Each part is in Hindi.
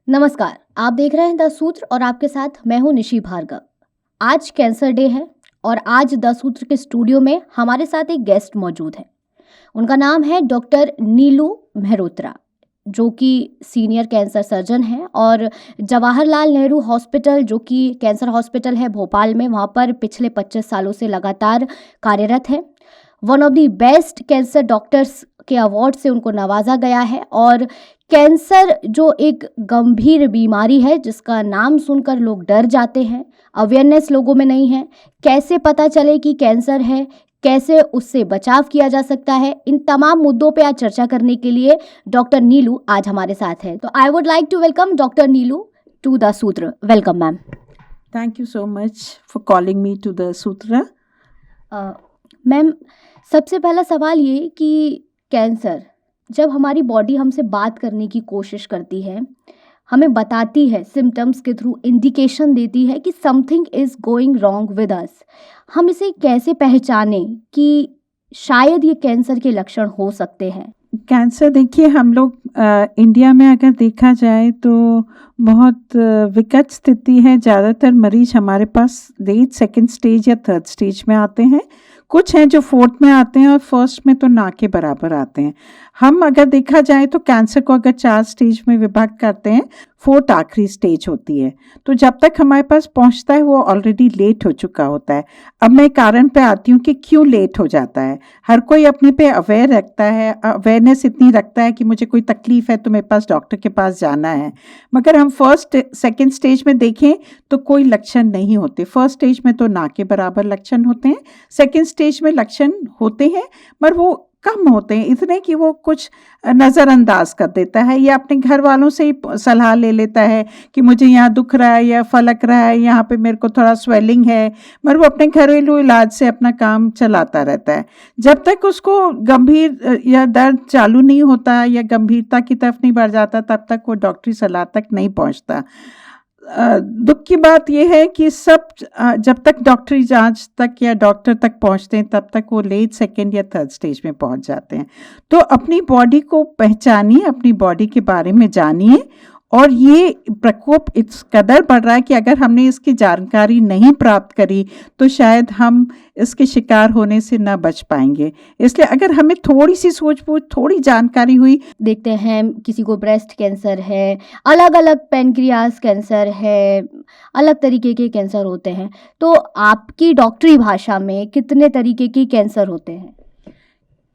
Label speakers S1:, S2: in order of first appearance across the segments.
S1: नमस्कार, आप देख रहे हैं द सूत्र और आपके साथ मैं हूं निशी भार्गव। आज कैंसर डे है और आज द सूत्र के स्टूडियो में हमारे साथ एक गेस्ट मौजूद है। उनका नाम है डॉक्टर नीलू मेहरोत्रा, जो कि सीनियर कैंसर सर्जन हैं और जवाहरलाल नेहरू हॉस्पिटल, जो कि कैंसर हॉस्पिटल है भोपाल में, वहाँ पर पिछले 25 सालों से लगातार कार्यरत हैं। One of the best cancer doctors के अवार्ड से उनको नवाजा गया है और कैंसर जो एक गंभीर बीमारी है जिसका नाम सुनकर लोग डर जाते हैं, अवेयरनेस लोगों में नहीं है, कैसे पता चले कि कैंसर है, कैसे उससे बचाव किया जा सकता है, इन तमाम मुद्दों पे आज चर्चा करने के लिए डॉक्टर नीलू आज हमारे साथ है। तो I would like to welcome doctor Neelu to the Sutra. Welcome ma'am.
S2: Thank you so much for calling me to the Sutra.
S1: Ma'am, सबसे पहला सवाल ये कि कैंसर जब हमारी बॉडी हमसे बात करने की कोशिश करती है, हमें बताती है, सिम्टम्स के थ्रू इंडिकेशन देती है कि something is going wrong with us, हम इसे कैसे पहचानें कि शायद ये कैंसर के लक्षण हो सकते हैं?
S2: कैंसर देखिए, हम लोग इंडिया में अगर देखा जाए तो बहुत विकट स्थिति है। ज़्यादातर मरीज हमारे पास लेट सेकंड स्टेज या थर्ड स्टेज में आते हैं। कुछ हैं जो फोर्थ में आते हैं और फर्स्ट में तो ना के बराबर आते हैं। हम अगर देखा जाए तो कैंसर को अगर 4 स्टेज में विभाग करते हैं, फोर्थ आखिरी स्टेज होती है। तो जब तक हमारे पास पहुंचता है वो ऑलरेडी लेट हो चुका होता है। अब मैं कारण पे आती हूँ कि क्यों लेट हो जाता है। हर कोई अपने पे अवेयर रखता है, अवेयरनेस इतनी रखता है कि मुझे कोई तकलीफ है तो मेरे पास डॉक्टर के पास जाना है। मगर हम फर्स्ट सेकेंड स्टेज में देखें तो कोई लक्षण नहीं होते। फर्स्ट स्टेज में तो ना के बराबर लक्षण होते हैं, सेकेंड स्टेज में लक्षण होते हैं मगर वो कम होते हैं, इतने कि वो कुछ नज़रअंदाज कर देता है या अपने घर वालों से ही सलाह ले लेता है कि मुझे यहाँ दुख रहा है या फलक रहा है, यहाँ पे मेरे को थोड़ा स्वेलिंग है, मगर वो अपने घरेलू इलाज से अपना काम चलाता रहता है। जब तक उसको गंभीर या दर्द चालू नहीं होता या गंभीरता की तरफ नहीं बढ़ जाता, तब तक वो डॉक्टरी सलाह तक नहीं पहुँचता। दुख की बात यह है कि सब जब तक डॉक्टरी जांच तक या डॉक्टर तक पहुंचते हैं तब तक वो लेट सेकेंड या थर्ड स्टेज में पहुंच जाते हैं। तो अपनी बॉडी को पहचानिए, अपनी बॉडी के बारे में जानिए। और ये प्रकोप इस कदर बढ़ रहा है कि अगर हमने इसकी जानकारी नहीं प्राप्त करी तो शायद हम इसके शिकार होने से न बच पाएंगे। इसलिए अगर हमें थोड़ी सी सूझबूझ, थोड़ी जानकारी हुई,
S1: देखते हैं किसी को ब्रेस्ट कैंसर है, अलग अलग पेनक्रियास कैंसर है, अलग तरीके के कैंसर होते हैं। तो आपकी डॉक्टरी भाषा में कितने तरीके के कैंसर होते हैं?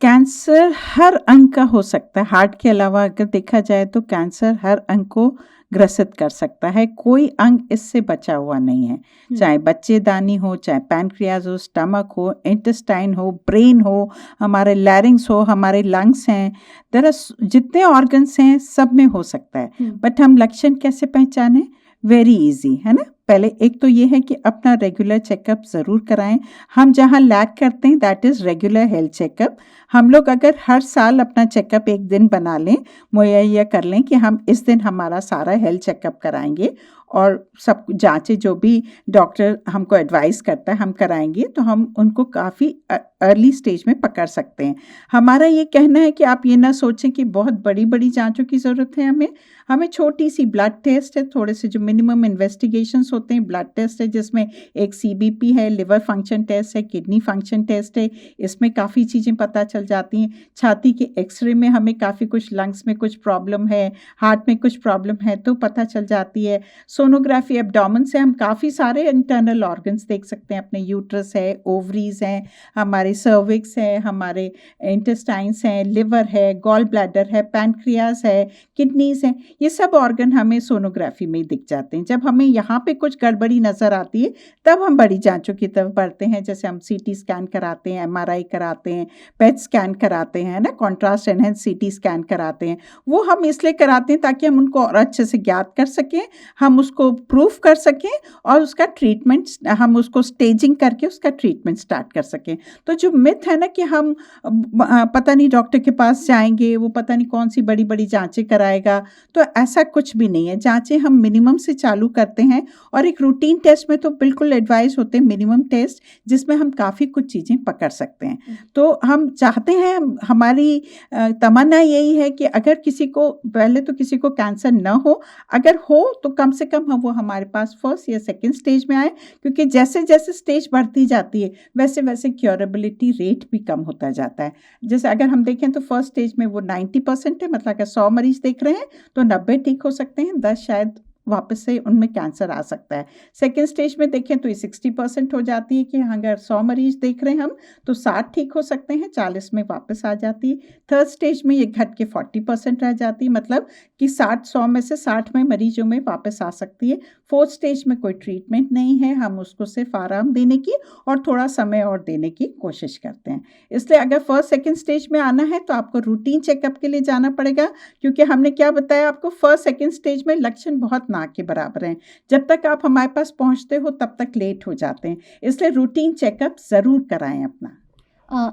S2: कैंसर हर अंग का हो सकता है। हार्ट के अलावा अगर देखा जाए तो कैंसर हर अंग को ग्रसित कर सकता है। कोई अंग इससे बचा हुआ नहीं है, चाहे बच्चेदानी हो, चाहे पैनक्रियाज हो, स्टमक हो, इंटेस्टाइन हो, ब्रेन हो, हमारे लैरिंग्स हो, हमारे लंग्स हैं, जितने ऑर्गन्स हैं सब में हो सकता है। बट हम लक्षण कैसे पहचाने? वेरी इजी है ना। पहले एक तो ये है कि अपना रेगुलर चेकअप ज़रूर कराएं। हम जहाँ लैक करते हैं that is regular health checkup. हम लोग अगर हर साल अपना चेकअप एक दिन बना लें, मुहैया कर लें कि हम इस दिन हमारा सारा हेल्थ चेकअप कराएंगे और सब जांचें जो भी डॉक्टर हमको एडवाइस करता है हम कराएंगे, तो हम उनको काफ़ी अर्ली स्टेज में पकड़ सकते हैं। हमारा ये कहना है कि आप ये ना सोचें कि बहुत बड़ी बड़ी जांचों की ज़रूरत है। हमें छोटी सी ब्लड टेस्ट है, थोड़े से जो मिनिमम इन्वेस्टिगेशंस होते हैं, ब्लड टेस्ट है जिसमें एक CBP है, लिवर फंक्शन टेस्ट है, किडनी फंक्शन टेस्ट है, इसमें काफ़ी चीज़ें पता चल जाती हैं। छाती के एक्सरे में हमें काफ़ी कुछ, लंग्स में कुछ प्रॉब्लम है, हार्ट में कुछ प्रॉब्लम है तो पता चल जाती है। सोनोग्राफी एब्डोमेन से हम काफ़ी सारे इंटरनल ऑर्गन्स देख सकते हैं। अपने यूट्रस है, ओवरीज हैं, हमारे सर्विक्स है, हमारे इंटेस्टाइन्स हैं, लिवर है, गॉल ब्लैडर है, पैनक्रियाज है, किडनीज हैं, ये सब ऑर्गन हमें सोनोग्राफी में दिख जाते हैं। जब हमें यहाँ पे कुछ गड़बड़ी नज़र आती है तब हम बड़ी जांचों की तरफ बढ़ते हैं, जैसे हम CT स्कैन कराते हैं, MRI कराते हैं, PET स्कैन कराते हैं ना, कॉन्ट्रास्ट एनहेंस CT स्कैन कराते हैं। वो हम इसलिए कराते हैं ताकि हम उनको और अच्छे से ज्ञात कर सकें, हम उसको प्रूफ कर सकें और उसका ट्रीटमेंट हम उसको स्टेजिंग करके उसका ट्रीटमेंट स्टार्ट कर सकें। तो जो मिथ है ना कि हम पता नहीं डॉक्टर के पास जाएंगे, वो पता नहीं कौन सी बड़ी बड़ी जांचें कराएगा, तो ऐसा कुछ भी नहीं है। जांचें हम मिनिमम से चालू करते हैं और एक रूटीन टेस्ट में तो बिल्कुल एडवाइस होते हैं मिनिमम टेस्ट, जिसमें हम काफ़ी कुछ चीज़ें पकड़ सकते हैं। तो हम चाहते हैं, हमारी तमन्ना यही है कि अगर किसी को पहले तो किसी को कैंसर न हो, अगर हो तो कम से कम वो हमारे पास फर्स्ट या सेकंड स्टेज में आए, क्योंकि जैसे जैसे स्टेज बढ़ती जाती है वैसे वैसे क्योरेबिलिटी रेट भी कम होता जाता है। जैसे अगर हम देखें तो फर्स्ट स्टेज में वो 90% है, मतलब अगर 100 मरीज देख रहे हैं तो 90 ठीक हो सकते हैं, 10 शायद वापस से उनमें कैंसर आ सकता है। सेकेंड स्टेज में देखें तो ये 60% हो जाती है कि अगर 100 मरीज देख रहे हैं हम तो 60 ठीक हो सकते हैं, 40 में वापस आ जाती है। थर्ड स्टेज में ये घट के 40% रह जाती है, मतलब कि 100 में से 60 में मरीजों में वापस आ सकती है। फोर्थ स्टेज में कोई ट्रीटमेंट नहीं है, हम उसको सिर्फ आराम देने की और थोड़ा समय और देने की कोशिश करते हैं। इसलिए अगर फर्स्ट सेकेंड स्टेज में आना है तो आपको रूटीन चेकअप के लिए जाना पड़ेगा, क्योंकि हमने क्या बताया आपको, फर्स्ट सेकेंड स्टेज में लक्षण बहुत ना के बराबर हैं। जब तक आप हमारे पास पहुंचते हो तब तक लेट हो जाते हैं, इसलिए रूटीन चेकअप ज़रूर कराएं अपना।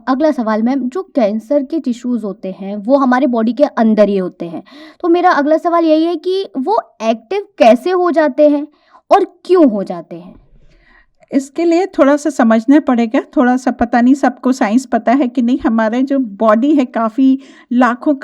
S1: अगला सवाल मैम, जो कैंसर के टिश्यूज़ होते हैं वो हमारे बॉडी के अंदर ही होते हैं, तो मेरा अगला सवाल यही है कि वो एक्टिव कैसे हो जाते हैं और क्यों हो जाते हैं?
S2: इसके लिए थोड़ा सा समझना पड़ेगा, थोड़ा सा पता नहीं सबको साइंस पता है कि नहीं, हमारे जो बॉडी है काफ़ी लाखों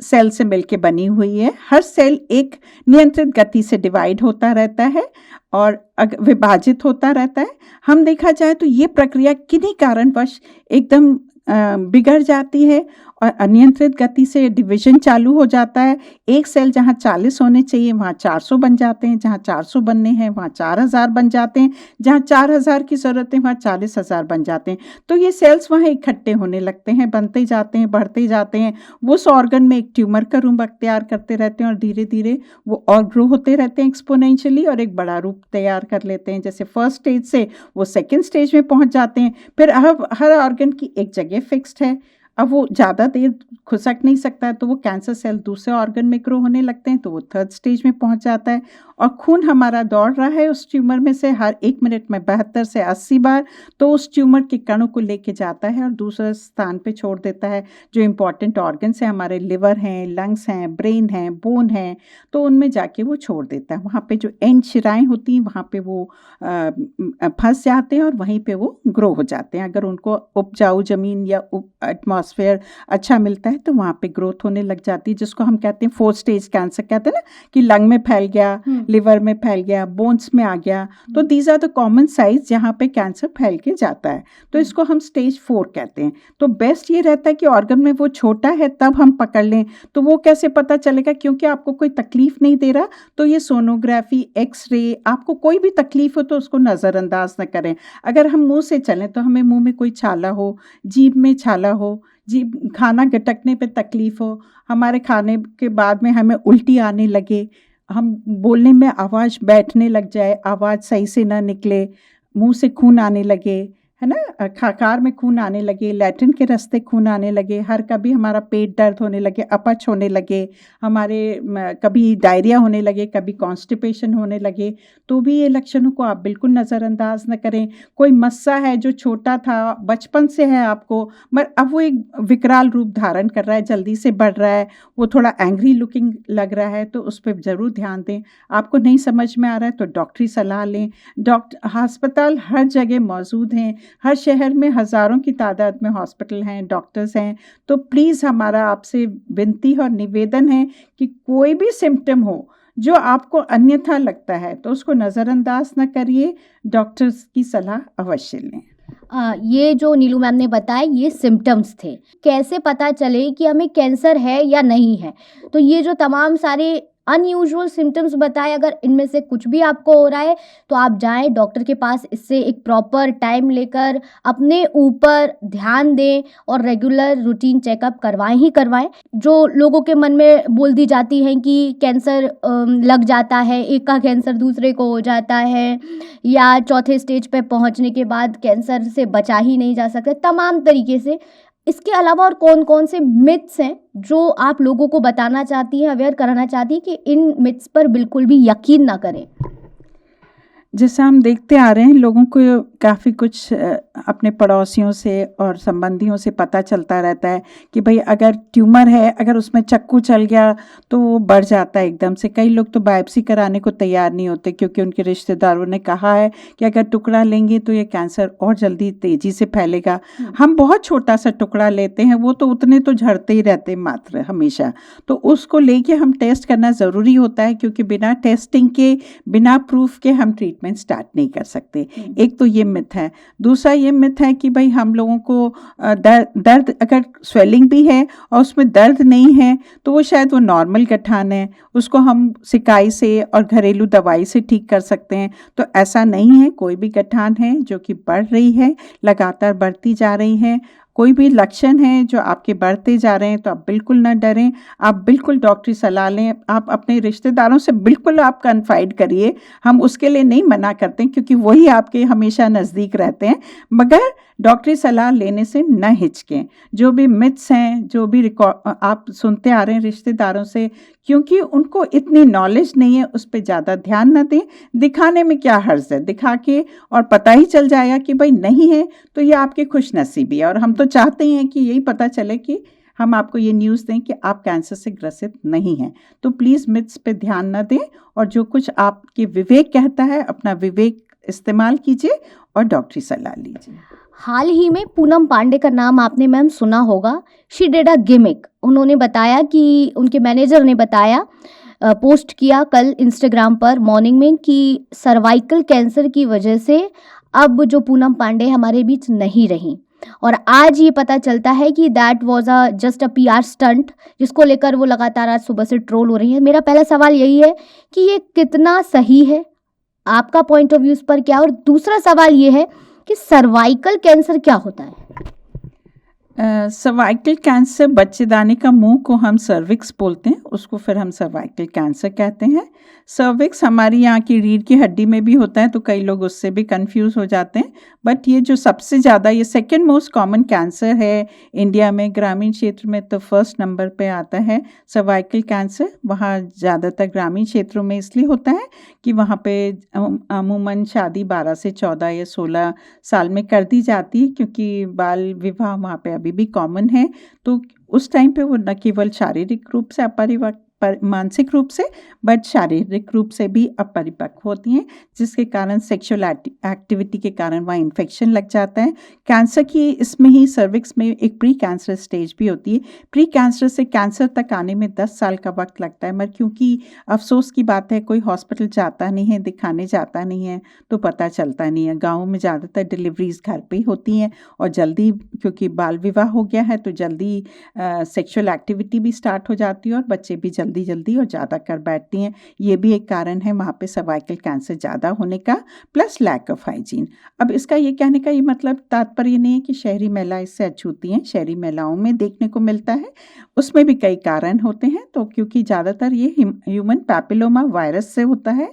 S2: सेल से मिलके बनी हुई है। हर सेल एक नियंत्रित गति से डिवाइड होता रहता है और विभाजित होता रहता है। हम देखा जाए तो ये प्रक्रिया किन्हीं कारणवश एकदम बिगड़ जाती है और अनियंत्रित गति से डिवीजन चालू हो जाता है। एक सेल जहाँ 40 होने चाहिए वहाँ 400 बन जाते हैं, जहाँ 400 बनने हैं वहाँ 4000 बन जाते हैं, जहाँ 4000 की ज़रूरत है वहाँ 40,000 बन जाते हैं। तो ये सेल्स वहाँ इकट्ठे होने लगते हैं, बनते जाते हैं, बढ़ते जाते हैं। वो उस ऑर्गन में एक ट्यूमर का रूप अख्तियार करते रहते हैं और धीरे धीरे वो और ग्रो होते रहते हैं एक्सपोनेंशियली और एक बड़ा रूप तैयार कर लेते हैं। जैसे फर्स्ट स्टेज से वो सेकेंड स्टेज में पहुँच जाते हैं। फिर अब हर ऑर्गन की एक जगह फिक्स्ड है, अब वो ज़्यादा देर खुसक नहीं सकता है, तो वो कैंसर सेल दूसरे ऑर्गन में ग्रो होने लगते हैं, तो वो थर्ड स्टेज में पहुंच जाता है। और खून हमारा दौड़ रहा है उस ट्यूमर में से हर 1 मिनट में 72 से 80 बार, तो उस ट्यूमर के कणों को लेके जाता है और दूसरे स्थान पे छोड़ देता है। जो इम्पॉर्टेंट ऑर्गन्स हैं, हमारे लिवर हैं, लंग्स हैं, ब्रेन हैं, बोन हैं, तो उनमें जाके वो छोड़ देता है। वहाँ पे जो एंड शिराएँ होती हैं वहाँ पे वो फंस जाते हैं और वहीं पे वो ग्रो हो जाते हैं। अगर उनको उपजाऊ ज़मीन या एटमॉस्फेयर अच्छा मिलता है तो वहाँ पे ग्रोथ होने लग जाती है, जिसको हम कहते हैं फोर्थ स्टेज कैंसर कहते हैं ना, कि लंग में फैल गया, लिवर में फैल गया, बोन्स में आ गया। तो दीज आर द कॉमन साइज जहाँ पे कैंसर फैल के जाता है, तो इसको हम स्टेज 4 कहते हैं। तो बेस्ट ये रहता है कि ऑर्गन में वो छोटा है तब हम पकड़ लें। तो वो कैसे पता चलेगा, क्योंकि आपको कोई तकलीफ नहीं दे रहा, तो ये सोनोग्राफी, एक्सरे, आपको कोई भी तकलीफ हो तो उसको नज़रअंदाज न करें। अगर हम मुंह से चलें तो हमें मुंह में कोई छाला हो, जीभ में छाला हो, जीभ खाना गटकने पे तकलीफ हो, हमारे खाने के बाद में हमें उल्टी आने लगे, हम बोलने में आवाज़ बैठने लग जाए, आवाज़ सही से ना निकले, मुंह से खून आने लगे, है ना, खाकार में खून आने लगे, लैट्रिन के रास्ते खून आने लगे, हर कभी हमारा पेट दर्द होने लगे, अपच होने लगे, हमारे कभी डायरिया होने लगे, कभी कॉन्स्टिपेशन होने लगे, तो भी ये लक्षणों को आप बिल्कुल नज़रअंदाज न करें। कोई मस्सा है जो छोटा था, बचपन से है आपको, मगर अब वो एक विकराल रूप धारण कर रहा है, जल्दी से बढ़ रहा है, वो थोड़ा एंग्री लुकिंग लग रहा है, तो उस पर ज़रूर ध्यान दें। आपको नहीं समझ में आ रहा है तो डॉक्टरी सलाह लें। अस्पताल हर जगह मौजूद हैं, हर शहर में हज़ारों की तादाद में हॉस्पिटल हैं, डॉक्टर्स हैं। तो प्लीज़ हमारा आपसे विनती और निवेदन है कि कोई भी सिम्टम हो जो आपको अन्यथा लगता है तो उसको नज़रअंदाज न करिए, डॉक्टर्स की सलाह अवश्य लें।
S1: ये जो नीलू मैम ने बताया ये सिम्टम्स थे, कैसे पता चले कि हमें कैंसर है या नहीं है। तो ये जो तमाम सारे अनयूजुअल सिम्टम्स बताए, अगर इनमें से कुछ भी आपको हो रहा है तो आप जाएं डॉक्टर के पास, इससे एक प्रॉपर टाइम लेकर अपने ऊपर ध्यान दें और रेगुलर रूटीन चेकअप करवाएं ही करवाएं। जो लोगों के मन में बोल दी जाती हैं कि कैंसर लग जाता है, एक का कैंसर दूसरे को हो जाता है, या चौथे स्टेज पे पहुंचने के बाद कैंसर से बचा ही नहीं जा सकता, तमाम तरीके से इसके अलावा और कौन कौन से मिथ्स हैं जो आप लोगों को बताना चाहती हैं, अवेयर कराना चाहती हैं कि इन मिथ्स पर बिल्कुल भी यकीन ना करें?
S2: जैसा हम देखते आ रहे हैं, लोगों को काफ़ी कुछ अपने पड़ोसियों से और संबंधियों से पता चलता रहता है कि भाई अगर ट्यूमर है, अगर उसमें चक्कू चल गया तो वो बढ़ जाता है एकदम से। कई लोग तो बायोप्सी कराने को तैयार नहीं होते क्योंकि उनके रिश्तेदारों ने कहा है कि अगर टुकड़ा लेंगे तो ये कैंसर और जल्दी तेजी से फैलेगा। हम बहुत छोटा सा टुकड़ा लेते हैं, वो तो उतने तो झड़ते ही रहते मात्र हमेशा, तो उसको लेके हम टेस्ट करना ज़रूरी होता है क्योंकि बिना टेस्टिंग के, बिना प्रूफ के हम ट्रीटमेंट स्टार्ट नहीं कर सकते। एक तो ये मिथ है। दूसरा ये मिथ है कि भाई हम लोगों को दर्द अगर स्वेलिंग भी है और उसमें दर्द नहीं है तो वो शायद वो नॉर्मल गठान है, उसको हम सिकाई से और घरेलू दवाई से ठीक कर सकते हैं। तो ऐसा नहीं है, कोई भी गठान है जो कि बढ़ रही है, लगातार बढ़ती जा रही है, कोई भी लक्षण है जो आपके बढ़ते जा रहे हैं तो आप बिल्कुल ना डरें, आप बिल्कुल डॉक्टरी सलाह लें। आप अपने रिश्तेदारों से बिल्कुल आप कन्फाइड करिए, हम उसके लिए नहीं मना करते हैं क्योंकि वही आपके हमेशा नज़दीक रहते हैं, मगर डॉक्टरी सलाह लेने से न हिचकें। जो भी मिथ्स हैं, जो भी आप सुनते आ रहे हैं रिश्तेदारों से, क्योंकि उनको इतनी नॉलेज नहीं है, उस पर ज़्यादा ध्यान न दें। दिखाने में क्या हर्ज है, दिखा के और पता ही चल जाएगा कि भाई नहीं है तो ये आपकी खुशनसीबी है। और हम तो चाहते हैं कि यही पता चले कि हम आपको ये न्यूज़ दें कि आप कैंसर से ग्रसित नहीं हैं। तो प्लीज़ मिथ्स पे ध्यान न दें और जो कुछ आपके विवेक कहता है, अपना विवेक इस्तेमाल कीजिए और डॉक्टरी सलाह लीजिए।
S1: हाल ही में पूनम पांडे का नाम आपने मैम सुना होगा। She did a gimmick. उन्होंने बताया कि उनके मैनेजर ने बताया, पोस्ट किया कल इंस्टाग्राम पर मॉर्निंग में कि सर्वाइकल कैंसर की वजह से अब जो पूनम पांडे हमारे बीच नहीं रही। और आज ये पता चलता है कि that was just a PR stunt, जिसको लेकर वो लगातार आज सुबह से ट्रोल हो रही है। मेरा पहला सवाल यही है कि ये कितना सही है, आपका पॉइंट ऑफ व्यू इस पर क्या? और दूसरा सवाल ये है कि सर्वाइकल कैंसर क्या होता है?
S2: सर्वाइकल कैंसर, बच्चेदानी का मुंह को हम सर्विक्स बोलते हैं, उसको फिर हम सर्वाइकल कैंसर कहते हैं। सर्विक्स हमारी यहाँ की रीढ़ की हड्डी में भी होता है तो कई लोग उससे भी कंफ्यूज हो जाते हैं, बट ये जो सबसे ज़्यादा, ये सेकंड मोस्ट कॉमन कैंसर है इंडिया में। ग्रामीण क्षेत्र में तो फर्स्ट नंबर पे आता है सर्वाइकल कैंसर। वहाँ ज़्यादातर ग्रामीण क्षेत्रों में इसलिए होता है कि वहाँ पे अमूमन शादी 12 से 14 या 16 साल में कर दी जाती है क्योंकि बाल विवाह वहाँ पे अभी भी कॉमन है। तो उस टाइम पे वो न केवल शारीरिक रूप से अपरिपक्व, मानसिक रूप से, बट शारीरिक रूप से भी अपरिपक्व होती हैं, जिसके कारण सेक्सुअल एक्टिविटी के कारण वहाँ इन्फेक्शन लग जाता है। कैंसर की इसमें ही सर्विक्स में एक प्री कैंसर स्टेज भी होती है। प्री कैंसर से कैंसर तक आने में 10 साल का वक्त लगता है, मगर क्योंकि अफसोस की बात है कोई हॉस्पिटल जाता नहीं है, दिखाने जाता नहीं है, तो पता चलता नहीं है। गाँव में ज़्यादातर डिलीवरीज घर पे ही होती हैं और जल्दी, क्योंकि बाल विवाह हो गया है तो जल्दी सेक्सुअल एक्टिविटी भी स्टार्ट हो जाती है और बच्चे भी जल्दी और ज़्यादा कर बैठती हैं। ये भी एक कारण है वहाँ पे सर्वाइकल कैंसर ज़्यादा होने का, प्लस लैक ऑफ हाइजीन। अब इसका ये कहने का ये मतलब तात्पर्य नहीं है कि शहरी महिला इससे अछूती हैं। शहरी महिलाओं में देखने को मिलता है, उसमें भी कई कारण होते हैं। तो क्योंकि ज़्यादातर ये ह्यूमन पैपिलोमा वायरस से होता है,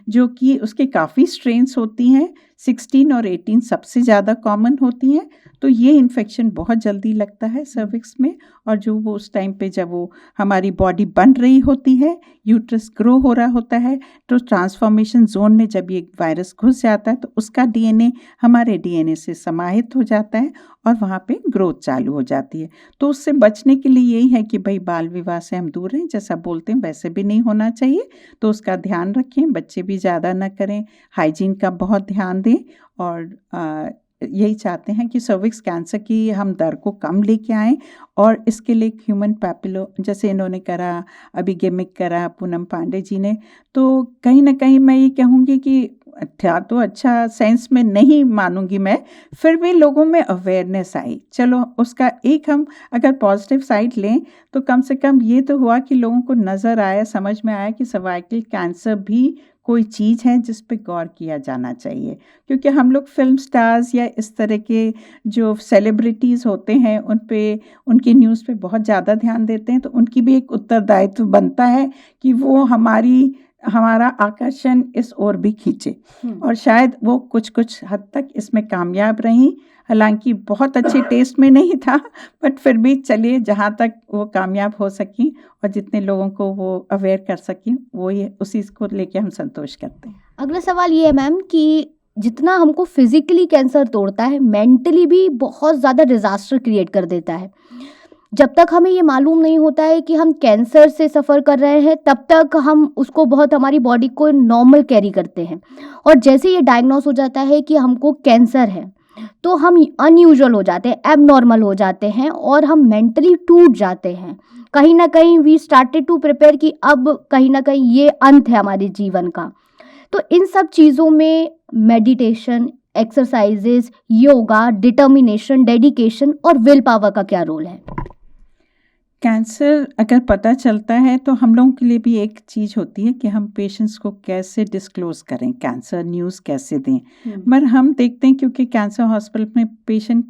S2: जो कि उसके काफ़ी स्ट्रेन्स होती हैं, 16 और 18 सबसे ज़्यादा कॉमन होती हैं। तो ये इन्फेक्शन बहुत जल्दी लगता है सर्विक्स में, और जो वो उस टाइम पे जब वो हमारी बॉडी बन रही होती है, यूट्रस ग्रो हो रहा होता है, तो ट्रांसफॉर्मेशन जोन में जब ये वायरस घुस जाता है तो उसका DNA हमारे DNA से समाहित हो जाता है और वहाँ पे ग्रोथ चालू हो जाती है। तो उससे बचने के लिए यही है कि भाई बाल विवाह से हम दूर रहें, जैसा बोलते हैं वैसे भी नहीं होना चाहिए, तो उसका ध्यान रखें, बच्चे भी ज़्यादा ना करें, हाइजीन का बहुत ध्यान दें। और यही चाहते हैं कि सर्विक्स कैंसर की हम दर को कम लेके आएँ, और इसके लिए ह्यूमन पैपिलो, जैसे इन्होंने करा, अभी गिमिक करा पूनम पांडे जी ने, तो कहीं ना कहीं मैं ये कहूँगी कि था तो अच्छा, सेंस में नहीं मानूंगी मैं, फिर भी लोगों में अवेयरनेस आई। चलो उसका एक हम अगर पॉजिटिव साइड लें तो कम से कम ये तो हुआ कि लोगों को नज़र आया, समझ में आया कि सर्वाइकल कैंसर भी कोई चीज़ है जिस पे गौर किया जाना चाहिए। क्योंकि हम लोग फिल्म स्टार्स या इस तरह के जो सेलिब्रिटीज़ होते हैं उन पे, उनकी न्यूज़ पे बहुत ज़्यादा ध्यान देते हैं, तो उनकी भी एक उत्तरदायित्व बनता है कि वो हमारा आकर्षण इस ओर भी खींचे, और शायद वो कुछ हद तक इसमें कामयाब रहीं। हालांकि बहुत अच्छे टेस्ट में नहीं था, बट फिर भी चलिए जहाँ तक वो कामयाब हो सकी और जितने लोगों को वो अवेयर कर सकी वो ये उसी को लेके हम संतोष करते हैं।
S1: अगला सवाल ये है मैम कि जितना हमको फिजिकली कैंसर तोड़ता है, मेंटली भी बहुत ज़्यादा डिजास्टर क्रिएट कर देता है। जब तक हमें ये मालूम नहीं होता है कि हम कैंसर से सफ़र कर रहे हैं, तब तक हम उसको बहुत हमारी बॉडी को नॉर्मल कैरी करते हैं, और जैसे ये डायग्नोस हो जाता है कि हमको कैंसर है, तो हम अनयूजुअल हो जाते हैं, एबनॉर्मल हो जाते हैं, और हम मेंटली टूट जाते हैं। कहीं ना कहीं वी स्टार्टेड टू प्रिपेयर कि अब कहीं ना कहीं ये अंत है हमारे जीवन का। तो इन सब चीज़ों में meditation, exercises, yoga, determination, dedication और विल पावर का क्या रोल है?
S2: कैंसर अगर पता चलता है तो हम लोगों के लिए भी एक चीज़ होती है कि हम पेशेंट्स को कैसे डिस्क्लोज करें, कैंसर न्यूज़ कैसे दें। मगर हम देखते हैं क्योंकि कैंसर हॉस्पिटल में पेशेंट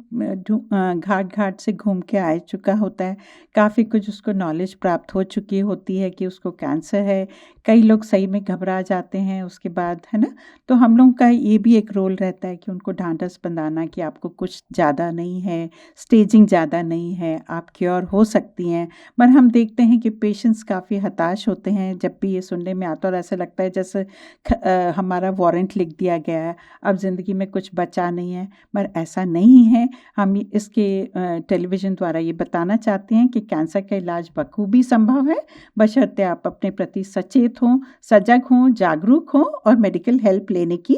S2: घाट घाट से घूम के आ चुका होता है, काफ़ी कुछ उसको नॉलेज प्राप्त हो चुकी होती है कि उसको कैंसर है। कई लोग सही में घबरा जाते हैं उसके बाद, है ना। तो हम लोगों का ये भी एक रोल रहता है कि उनको ढांढस बंधाना कि आपको कुछ ज़्यादा नहीं है, स्टेजिंग ज़्यादा नहीं है, आप क्योर हो सकती हैं। पर हम देखते हैं कि पेशेंट्स काफ़ी हताश होते हैं जब भी ये सुनने में आता है, और ऐसा लगता है जैसे हमारा वारंट लिख दिया गया है, अब ज़िंदगी में कुछ बचा नहीं है। पर ऐसा नहीं है। हम इसके टेलीविज़न द्वारा ये बताना चाहते हैं कि कैंसर का इलाज बखूबी संभव है, बशर्ते आप अपने प्रति सचेत हों, सजग हों, जागरूक हों और मेडिकल हेल्प लेने की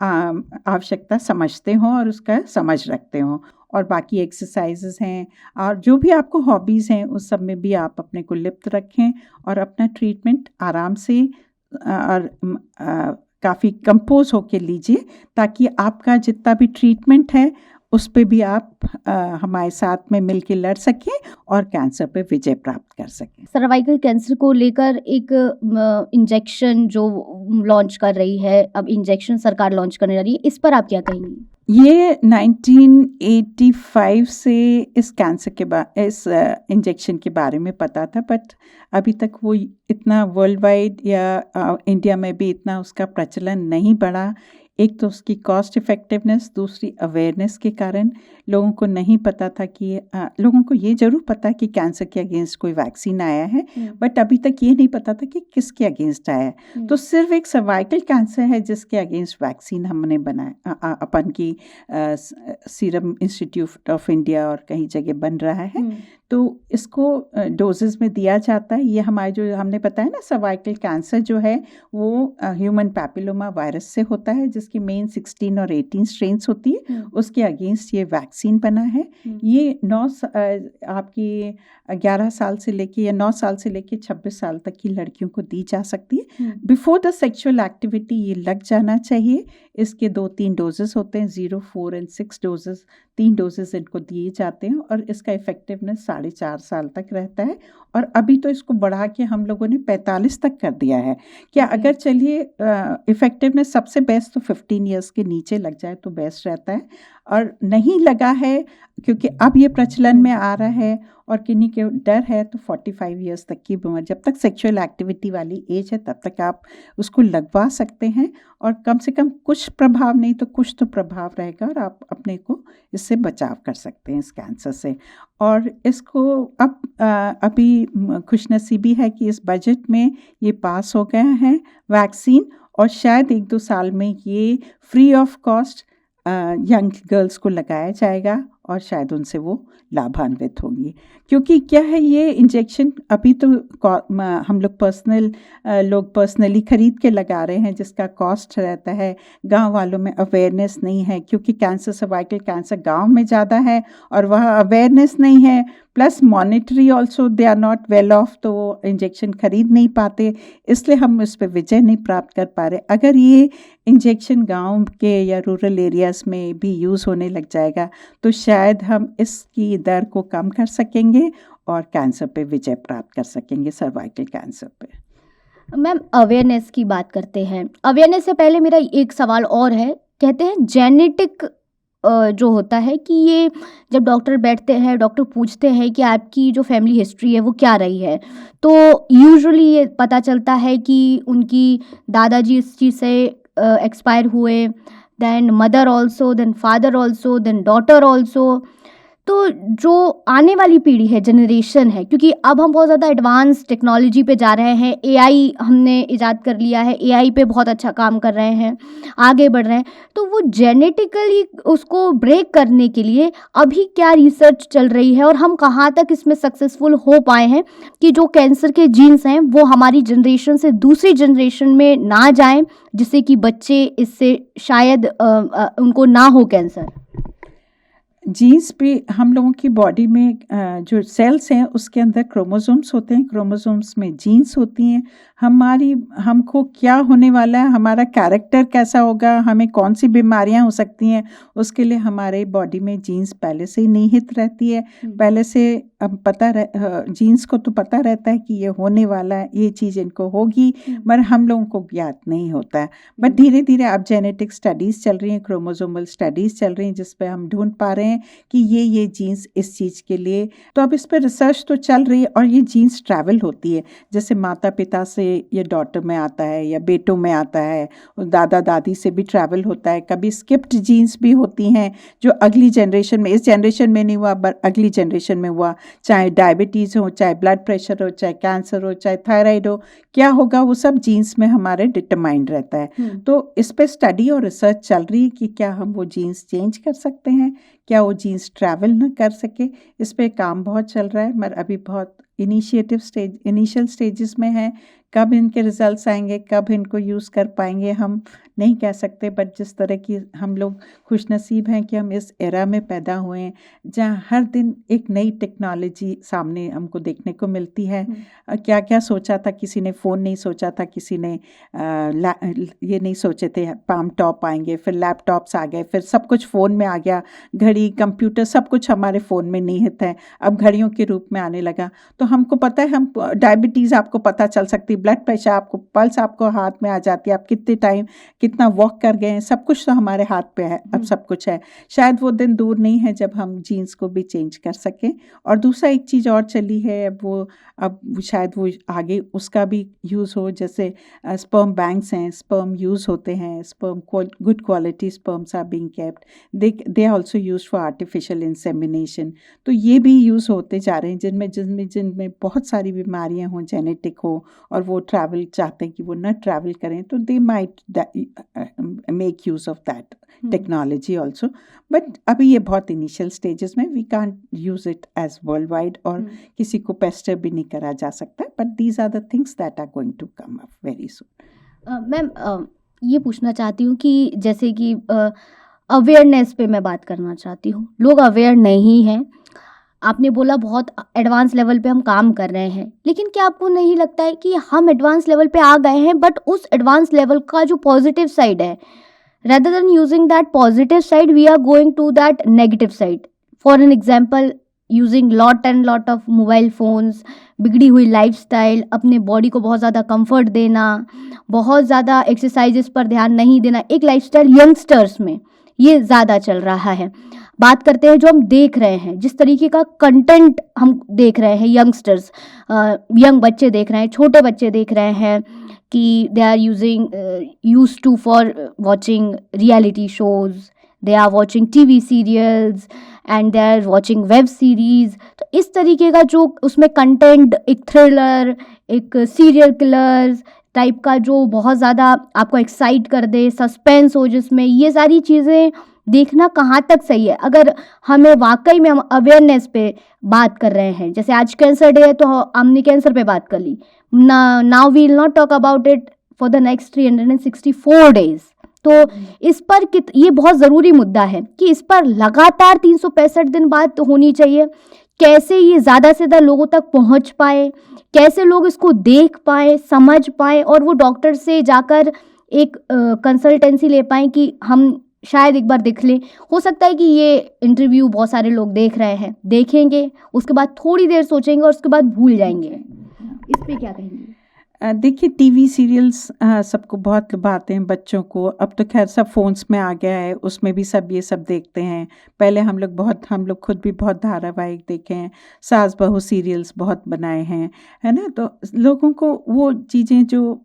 S2: आवश्यकता समझते हों और उसका समझ रखते हों। और बाकी एक्सरसाइजेस हैं और जो भी आपको हॉबीज़ हैं उस सब में भी आप अपने को लिप्त रखें और अपना ट्रीटमेंट आराम से और काफ़ी कंपोज होके लीजिए, ताकि आपका जितना भी ट्रीटमेंट है उस पे भी आप हमारे साथ में मिल के लड़ सकें और कैंसर पे विजय प्राप्त कर सकें।
S1: सर्वाइकल कैंसर को लेकर एक इंजेक्शन जो लॉन्च कर रही है, अब इंजेक्शन सरकार लॉन्च करने जा रही है, इस पर आप क्या कहेंगी?
S2: ये 1985 से इस कैंसर के इस इंजेक्शन के बारे में पता था, बट अभी तक वो इतना वर्ल्ड वाइड या इंडिया में भी इतना उसका प्रचलन नहीं बढ़ा। एक तो उसकी कॉस्ट इफ़ेक्टिवनेस, दूसरी अवेयरनेस के कारण लोगों को नहीं पता था कि लोगों को ये ज़रूर पता कि कैंसर के अगेंस्ट कोई वैक्सीन आया है, बट अभी तक ये नहीं पता था कि किसके अगेंस्ट आया है। तो सिर्फ एक सर्वाइकल कैंसर है जिसके अगेंस्ट वैक्सीन हमने बनाया, अपन की सीरम इंस्टीट्यूट ऑफ इंडिया और कहीं जगह बन रहा है। तो इसको डोजेस में दिया जाता है। ये हमारे जो हमने बताया ना, सर्वाइकल कैंसर जो है वो ह्यूमन पैपिलोमा वायरस से होता है, जिसकी मेन 16 और 18 स्ट्रेन्स होती है, उसके अगेंस्ट ये वैक्सीन बना है। ये 11 साल से लेके या 9 साल से लेके 26 साल तक की लड़कियों को दी जा सकती है। बिफोर द सेक्सुअल एक्टिविटी ये लग जाना चाहिए। इसके 2-3 डोजेस होते हैं, 0, 4 और 6 डोजेस, 3 डोजेस इनको दिए जाते हैं और इसका इफेक्टिवनेस 4.5 साल तक रहता है। और अभी तो इसको बढ़ा के हम लोगों ने 45 तक कर दिया है। क्या अगर चलिए इफेक्टिवनेस सबसे बेस्ट तो 15 ईयर्स के नीचे लग जाए तो बेस्ट रहता है, और नहीं लगा है क्योंकि अब ये प्रचलन में आ रहा है और किन्हीं के डर है तो 45 ईयर्स तक की उम्र, जब तक सेक्सुअल एक्टिविटी वाली एज है तब तक आप उसको लगवा सकते हैं, और कम से कम कुछ प्रभाव नहीं तो कुछ तो प्रभाव रहेगा और आप अपने को इससे बचाव कर सकते हैं इस कैंसर से। और इसको अब अभी खुशनसीबी है कि इस बजट में ये पास हो गया है वैक्सीन, और शायद 1-2 साल में ये free of cost young girls को लगाया जाएगा और शायद उनसे वो लाभान्वित होंगी। क्योंकि क्या है, ये इंजेक्शन अभी तो हम लोग पर्सनली खरीद के लगा रहे हैं, जिसका कॉस्ट रहता है। गांव वालों में अवेयरनेस नहीं है क्योंकि कैंसर, सर्वाइकल कैंसर गांव में ज़्यादा है और वह अवेयरनेस नहीं है, plus monetary also they are not well off, तो वो इंजेक्शन खरीद नहीं पाते, इसलिए हम इस पर विजय नहीं प्राप्त कर पा रहे। अगर ये इंजेक्शन गांव के या रूरल एरियाज़ में भी यूज़ होने लग जाएगा तो शायद हम इसकी दर को कम कर सकेंगे और कैंसर पे विजय प्राप्त कर सकेंगे, सर्वाइकल कैंसर पे।
S1: मैम, अवेयरनेस की बात करते हैं। अवेयरनेस से पहले मेरा एक सवाल और है। कहते हैं जेनेटिक जो होता है कि ये जब डॉक्टर बैठते हैं, डॉक्टर पूछते हैं कि आपकी जो फैमिली हिस्ट्री है वो क्या रही है, तो यूजुअली ये पता चलता है कि उनकी दादाजी इस चीज़ से एक्सपायर हुए, then mother also, then father also, then daughter also. तो जो आने वाली पीढ़ी है, जनरेशन है, क्योंकि अब हम बहुत ज़्यादा एडवांस टेक्नोलॉजी पे जा रहे हैं, एआई हमने इजाद कर लिया है, एआई पे बहुत अच्छा काम कर रहे हैं, आगे बढ़ रहे हैं, तो वो जेनेटिकली उसको ब्रेक करने के लिए अभी क्या रिसर्च चल रही है और हम कहाँ तक इसमें सक्सेसफुल हो पाए हैं कि जो कैंसर के जीन्स हैं वो हमारी जनरेशन से दूसरी जनरेशन में ना जाएं, जिससे कि बच्चे इससे शायद उनको ना हो कैंसर।
S2: जीन्स पे हम लोगों की बॉडी में जो सेल्स हैं उसके अंदर क्रोमोसोम्स होते हैं, क्रोमोसोम्स में जीन्स होती हैं। हमको क्या होने वाला है, हमारा कैरेक्टर कैसा होगा, हमें कौन सी बीमारियां हो सकती हैं, उसके लिए हमारे बॉडी में जीन्स पहले से ही निहित रहती है। पहले से अब जीन्स को तो पता रहता है कि ये होने वाला है, ये चीज़ इनको होगी, मगर हम लोगों को ज्ञात नहीं होता है। बट धीरे धीरे अब जेनेटिक स्टडीज़ चल रही हैं, क्रोमोसोमल स्टडीज़ चल रही हैं, जिस पे हम ढूंढ पा रहे हैं कि ये जीन्स इस चीज़ के लिए, तो अब इस पर रिसर्च तो चल रही है और ये जीन्स ट्रैवल होती है। जैसे माता पिता से ये डॉटर में आता है या बेटों में आता है, दादा दादी से भी ट्रैवल होता है। कभी स्किप्ड जीन्स भी होती हैं जो अगली जनरेशन में, इस जनरेशन में नहीं हुआ बट अगली जनरेशन में हुआ, चाहे डायबिटीज़ हो, चाहे ब्लड प्रेशर हो, चाहे कैंसर हो, चाहे थायराइड हो, क्या होगा वो सब जीन्स में हमारे डिटरमाइंड रहता है। तो इस पर स्टडी और रिसर्च चल रही है कि क्या हम वो जीन्स चेंज कर सकते हैं, क्या वो जीन्स ट्रैवल ना कर सके। इस पे काम बहुत चल रहा है, मगर अभी बहुत इनिशियल स्टेजेस में है। कब इनके रिजल्ट्स आएंगे, कब इनको यूज़ कर पाएंगे हम नहीं कह सकते। बट जिस तरह की हम लोग खुशनसीब हैं कि हम इस एरा में पैदा हुए हैं जहाँ हर दिन एक नई टेक्नोलॉजी सामने हमको देखने को मिलती है। क्या क्या सोचा था किसी ने, फ़ोन नहीं सोचा था किसी ने, ये नहीं सोचे थे पाम टॉप आएंगे, फिर लैपटॉप्स आ गए, फिर सब कुछ फ़ोन में आ गया, घड़ी कंप्यूटर सब कुछ हमारे फ़ोन में निहित है, अब घड़ियों के रूप में आने लगा। तो हमको पता है, हम डायबिटीज़ आपको पता चल सकती, ब्लड प्रेशर आपको, पल्स आपको हाथ में आ जाती है, आप कितने टाइम कितना वॉक कर गए हैं, सब कुछ तो हमारे हाथ पे है, अब सब कुछ है। शायद वो दिन दूर नहीं है जब हम जीन्स को भी चेंज कर सकें। और दूसरा एक चीज़ और चली है, अब शायद वो आगे उसका भी यूज़ हो, जैसे स्पर्म बैंक्स हैं, स्पर्म यूज़ होते हैं, sperm good quality sperms are being kept, they are also use for artificial insemination. तो ये भी यूज़ होते जा रहे हैं, जिनमें बहुत सारी बीमारियां हों, जेनेटिक हो, और वो ट्रैवल चाहते हैं कि वो न ट्रैवल करें, तो they might make use of that technology also. But अभी ये बहुत इनिशियल स्टेजेस में, we can't use it as world wide, और किसी को पेस्टर भी नहीं करा जा सकता। But these are the things that are going to come up very soon.
S1: Ma'am ये पूछना चाहती हूँ कि जैसे कि अवेयरनेस पे मैं बात करना चाहती हूँ, लोग अवेयर नहीं हैं। आपने बोला बहुत एडवांस लेवल पे हम काम कर रहे हैं, लेकिन क्या आपको नहीं लगता है कि हम एडवांस लेवल पे आ गए हैं, बट उस एडवांस लेवल का जो पॉजिटिव साइड है, rather than using that positive side, we are going to that negative side. For an example, using lot of mobile phones, बिगड़ी हुई लाइफस्टाइल, अपने बॉडी को बहुत ज़्यादा कंफर्ट देना, बहुत ज़्यादा एक्सरसाइजेस पर ध्यान नहीं देना, एक लाइफस्टाइल यंगस्टर्स में ये ज़्यादा चल रहा है। बात करते हैं जो हम देख रहे हैं, जिस तरीके का कंटेंट हम देख रहे हैं, यंगस्टर्स, यंग बच्चे देख रहे हैं, छोटे बच्चे देख रहे हैं कि they are used to for watching reality shows, they are watching TV serials and they are watching web series। तो इस तरीके का जो उसमें कंटेंट, एक थ्रिलर, एक सीरियल किलर्स टाइप का जो बहुत ज़्यादा आपको एक्साइट कर दे, सस्पेंस हो जिसमें, ये सारी चीज़ें देखना कहाँ तक सही है? अगर हमें वाकई में हम अवेयरनेस पे बात कर रहे हैं, जैसे आज कैंसर डे है तो हमने कैंसर पे बात कर ली, now we will not talk about it for the next 364 days. तो इस पर ये बहुत ज़रूरी मुद्दा है कि इस पर लगातार 365 दिन बात होनी चाहिए। कैसे ये ज़्यादा से ज़्यादा लोगों तक पहुंच पाए, कैसे लोग इसको देख पाए, समझ पाए, और वो डॉक्टर से जाकर एक कंसल्टेंसी ले पाए कि हम शायद एक बार देख लें। हो सकता है कि ये इंटरव्यू बहुत सारे लोग देख रहे हैं, देखेंगे, उसके बाद थोड़ी देर सोचेंगे और उसके बाद भूल जाएंगे। इस पे क्या कहेंगे?
S2: देखिए टीवी सीरियल्स सबको बहुत लुभाते हैं बच्चों को। अब तो खैर सब फ़ोन्स में आ गया है, उसमें भी सब ये सब देखते हैं। पहले हम लोग खुद भी बहुत धारावाहिक देखे हैं, सास बहू सीरियल्स बहुत बनाए हैं, है ना? तो लोगों को वो चीज़ें जो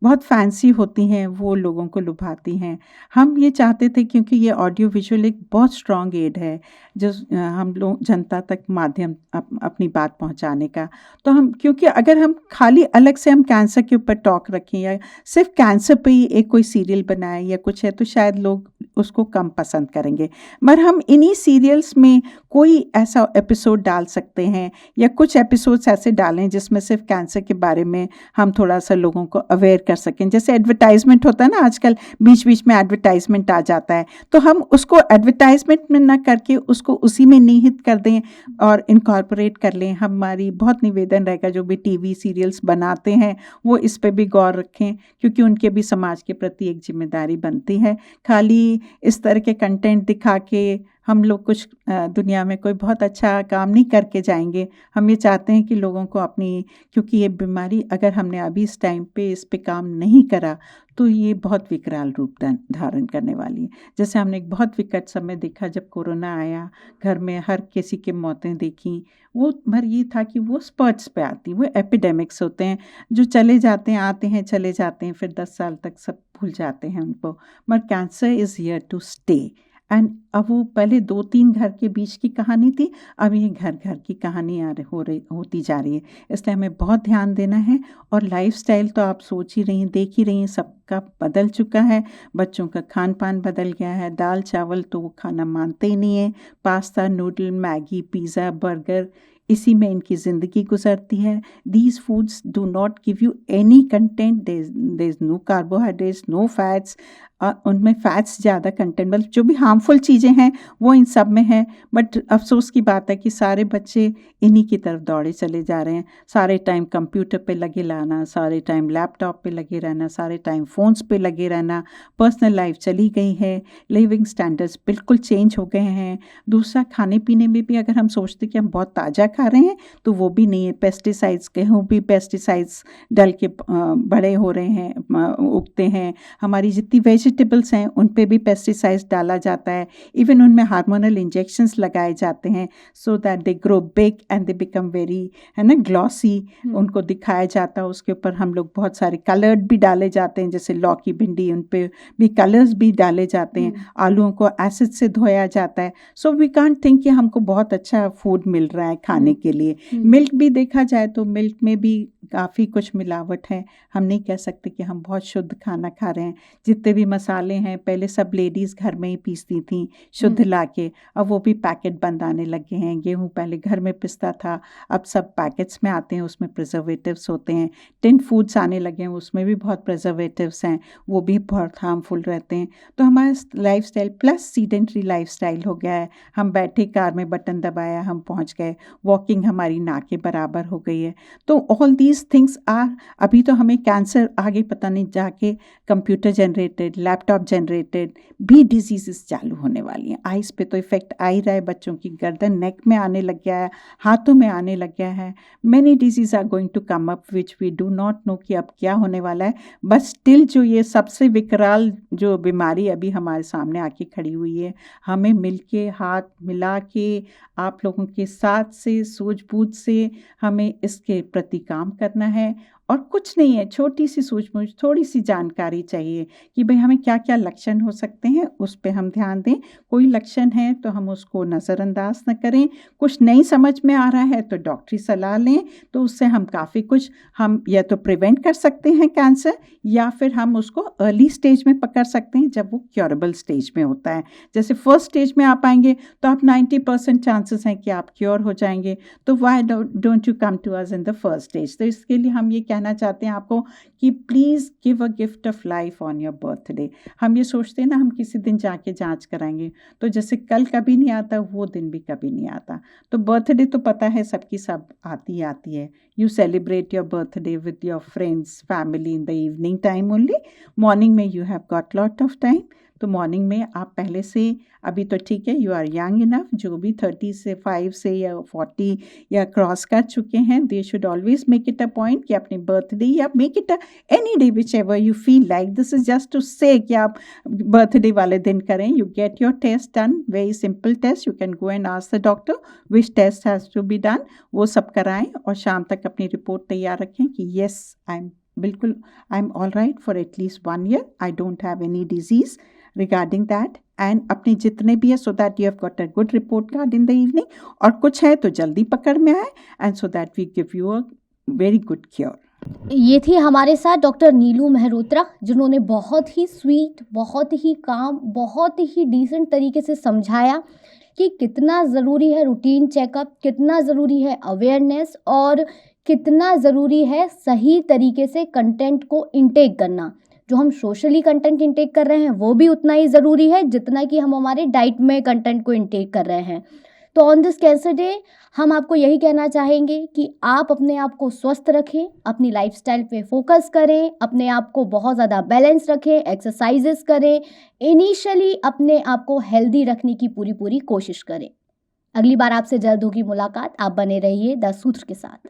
S2: बहुत फैंसी होती हैं वो लोगों को लुभाती हैं। हम ये चाहते थे क्योंकि ये ऑडियो विजुअल एक बहुत स्ट्रॉन्ग एड है जो हम लोग जनता तक माध्यम अपनी बात पहुंचाने का। तो हम क्योंकि अगर हम खाली अलग से हम कैंसर के ऊपर टॉक रखें या सिर्फ कैंसर पे ही एक कोई सीरियल बनाए या कुछ है तो शायद लोग उसको कम पसंद करेंगे। मगर हम इन्हीं सीरियल्स में कोई ऐसा एपिसोड डाल सकते हैं या कुछ एपिसोड्स ऐसे डालें जिसमें सिर्फ कैंसर के बारे में हम थोड़ा सा लोगों को अवेयर कर सकें। जैसे एडवर्टाइजमेंट होता है ना, आजकल बीच बीच में एडवर्टाइजमेंट आ जाता है, तो हम उसको एडवर्टाइजमेंट में ना करके उसको उसी में निहित कर दें और इनकॉर्पोरेट कर लें। हमारी बहुत निवेदन रहेगा जो भी टीवी सीरियल्स बनाते हैं वो इस पे भी गौर रखें, क्योंकि उनके भी समाज के प्रति एक जिम्मेदारी बनती है। खाली इस तरह के कंटेंट दिखा के हम लोग कुछ दुनिया में कोई बहुत अच्छा काम नहीं करके जाएंगे। हम ये चाहते हैं कि लोगों को अपनी, क्योंकि ये बीमारी अगर हमने अभी इस टाइम पे इस पे काम नहीं करा तो ये बहुत विकराल रूप धारण करने वाली है। जैसे हमने एक बहुत विकट समय देखा जब कोरोना आया, घर में हर किसी की मौतें देखी। वो मगर ये था कि वो स्पर्ट्स पे आती, वो एपिडेमिक्स होते हैं जो चले जाते हैं, आते हैं, चले जाते हैं, फिर 10 साल तक सब भूल जाते हैं उनको। मगर cancer is here to stay. And अब वो पहले 2-3 घर के बीच की कहानी थी, अब ये घर घर की कहानी होती जा रही है। इसलिए हमें बहुत ध्यान देना है। और लाइफस्टाइल तो आप सोच ही रही हैं, देख ही रही हैं, सबका बदल चुका है। बच्चों का खान पान बदल गया है। दाल चावल तो वो खाना मानते ही नहीं है। Pasta, noodle, Maggi, pizza, burger, इसी में इनकी ज़िंदगी गुजरती है। These foods do not give you any content, there is no carbohydrates, no fats. उनमें फैट्स ज़्यादा कंटेंट, मतलब जो भी हार्मफुल चीज़ें हैं वो इन सब में है। बट अफसोस की बात है कि सारे बच्चे इन्हीं की तरफ दौड़े चले जा रहे हैं। सारे टाइम कंप्यूटर पे लगे रहना, सारे टाइम लैपटॉप पे लगे रहना, सारे टाइम फ़ोन्स पे लगे रहना। पर्सनल लाइफ चली गई है, लिविंग स्टैंडर्ड्स बिल्कुल चेंज हो गए हैं। दूसरा, खाने पीने में भी अगर हम सोचते कि हम बहुत ताज़ा खा रहे हैं तो वो भी नहीं है। पेस्टिसाइड्स, गेहूँ भी पेस्टिसाइड्स डल के बड़े हो रहे हैं, उगते हैं। हमारी जितनी वेजिटेबल्स हैं उन पे भी पेस्टिसाइड्स डाला जाता है। इवन उनमें हार्मोनल इंजेक्शंस लगाए जाते हैं so that they grow big and they become very, है ना, ग्लॉसी। उनको दिखाया जाता है, उसके ऊपर हम लोग बहुत सारे कलर्ड भी डाले जाते हैं, जैसे लौकी, भिंडी, उन पे भी कलर्स भी डाले जाते हैं। आलूओं को एसिड से धोया जाता है। सो वी कांट थिंक कि हमको बहुत अच्छा फूड मिल रहा है खाने के लिए। मिल्क भी देखा जाए तो मिल्क में भी काफ़ी कुछ मिलावट है। हम नहीं कह सकते कि हम बहुत शुद्ध खाना खा रहे हैं। जितने भी मसाले हैं पहले सब लेडीज़ घर में ही पीसती थीं शुद्ध लाके, अब वो भी पैकेट बंद आने लगे हैं। गेहूँ पहले घर में पिसता था, अब सब पैकेट्स में आते हैं, उसमें प्रिजर्वेटिव्स होते हैं। टिन फूड्स आने लगे हैं, उसमें भी बहुत प्रिजर्वेटिव्स हैं, वो भी बहुत हार्मफुल रहते हैं। तो हमारा लाइफस्टाइल प्लस सीडेंट्री लाइफस्टाइल हो गया है। हम बैठे, कार में बटन दबाया, हम पहुंच गए। वॉकिंग हमारी ना के बराबर हो गई है। तो ऑल दीज थिंग्स आर, अभी तो हमें कैंसर आगे पता नहीं जाके कंप्यूटर जनरेटेड, लैपटॉप जनरेटेड भी डिजीज़ चालू होने वाली हैं। आइज़ पे तो इफ़ेक्ट आ ही रहा है, बच्चों की गर्दन, नेक में आने लग गया है, हाथों में आने लग गया है। Many diseases are going to come up which we do not know कि अब क्या होने वाला है। बट स्टिल जो ये सबसे विकराल जो बीमारी अभी हमारे सामने आके खड़ी हुई है, हमें मिलके, हाथ मिला के, आप लोगों के साथ से, सूझबूझ से हमें इसके प्रति काम करना है। और कुछ नहीं है, छोटी सी सूझबूझ, थोड़ी सी जानकारी चाहिए कि भाई हमें क्या क्या लक्षण हो सकते हैं, उस पे हम ध्यान दें। कोई लक्षण है तो हम उसको नज़रअंदाज न करें। कुछ नहीं समझ में आ रहा है तो डॉक्टरी सलाह लें, तो उससे हम काफ़ी कुछ हम या तो प्रिवेंट कर सकते हैं कैंसर, या फिर हम उसको अर्ली स्टेज में पकड़ सकते हैं जब वो क्योरेबल स्टेज में होता है। जैसे फर्स्ट स्टेज में आप आएंगे तो आप 90% चांसेस हैं कि आप क्योर हो जाएंगे। तो why don't you come to us in the first stage. तो इसके लिए हम ये कहना चाहते हैं आपको कि please give a gift of life on your birthday. हम ये सोचते हैं ना हम किसी दिन जाके जांच कराएंगे, तो जैसे कल कभी नहीं आता वो दिन भी कभी नहीं आता। तो बर्थडे तो पता है सबकी सब आती है। You celebrate your birthday with your friends, family in the evening time only. Morning में you have got lot of time. तो तो मॉर्निंग में आप पहले से, अभी तो ठीक है, यू आर यंग इनफ, जो भी 30 से 5 से या 40 या क्रॉस कर चुके हैं, they should always make it a point कि अपनी बर्थडे या make it any day whichever you feel like, this is just to say कि आप बर्थडे वाले दिन करें. You get your test done, very simple test, you can go and ask the doctor which test has to be done, वो सब कराएं और शाम तक अपनी रिपोर्ट तैयार रखें कि yes I am all right for at least 1 year, I don't have any disease regarding that. And अपने जितने भी है, so that you have got a good report card in the evening, और कुछ है तो जल्दी पकड़ में आए, and so that we give you a very good cure.
S1: ये थी हमारे साथ डॉक्टर नीलू मेहरोत्रा, जिन्होंने बहुत ही स्वीट, बहुत ही काम, बहुत ही डिसेंट तरीके से समझाया कि कितना ज़रूरी है रूटीन चेकअप, कितना ज़रूरी है अवेयरनेस, और कितना ज़रूरी है सही तरीके से कंटेंट को इनटेक करना. जो हम सोशली कंटेंट इनटेक कर रहे हैं वो भी उतना ही ज़रूरी है जितना कि हम हमारे डाइट में कंटेंट को इनटेक कर रहे हैं. तो ऑन दिस कैंसर डे हम आपको यही कहना चाहेंगे कि आप अपने आप को स्वस्थ रखें, अपनी लाइफस्टाइल पे फोकस करें, अपने आप को बहुत ज़्यादा बैलेंस रखें, एक्सरसाइजेस करें, इनिशियली अपने आप को हेल्दी रखने की पूरी कोशिश करें. अगली बार आपसे जल्द होगी मुलाकात. आप बने रहिए 10 सूत्र के साथ.